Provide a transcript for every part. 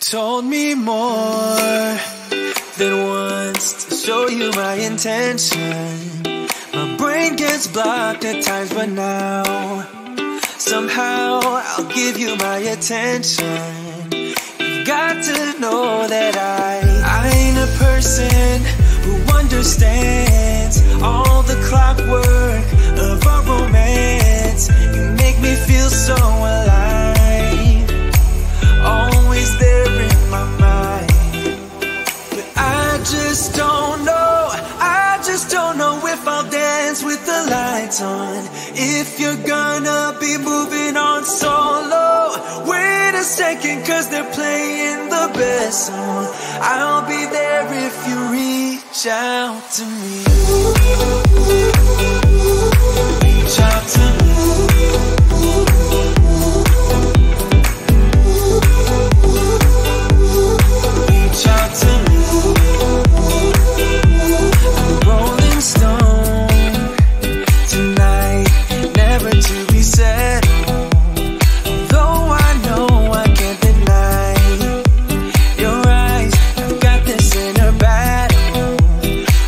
told me more than once to show you my intention. My brain gets blocked at times, but now somehow I'll give you my attention. You've got to know that I ain't a person who understands all the clockwork of our romance. You make me feel so alive, always there in my mind. But I just don't know, I just don't know if I'll dance with the lights on. If you're gonna be moving on solo, wait a second, cause they're playing the best song. I'll be there if you reach out to me. Reach out to me. Reach out to me. I'm a rolling stone tonight, never to be settled. Though I know I can't deny your eyes, I've got this inner battle.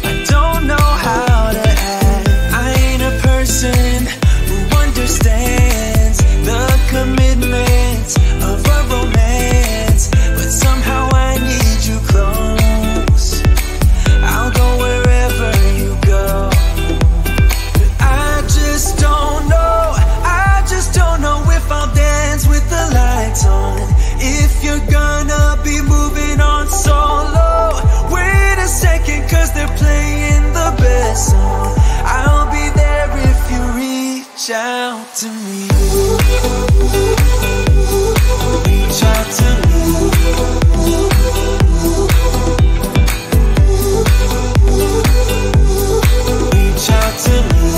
I don't know how to act. I ain't a person who understands the commitment of a romance, but somehow I need you close. I'll go wherever you go. But I just don't know, I just don't know if I'll dance with the lights on. If you're gonna be moving on solo, wait a second, cause they're playing the best song. I'll be there if you reach out to me. Reach out to me. Reach out to me.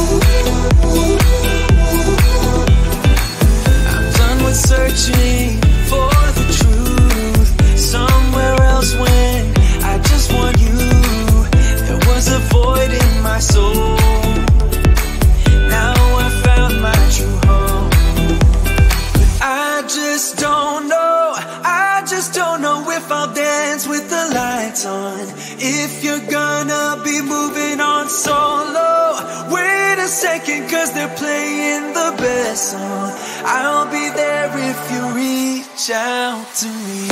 I'm done with searching for the truth somewhere else when I just want you. There was a void in my soul. Now I found my true home. But I just don't know, I just don't know if I'll dance with the lights on. If you're gonna be moving on solo, wait a second, cause they're playing the best song. I'll be there if you reach out to me.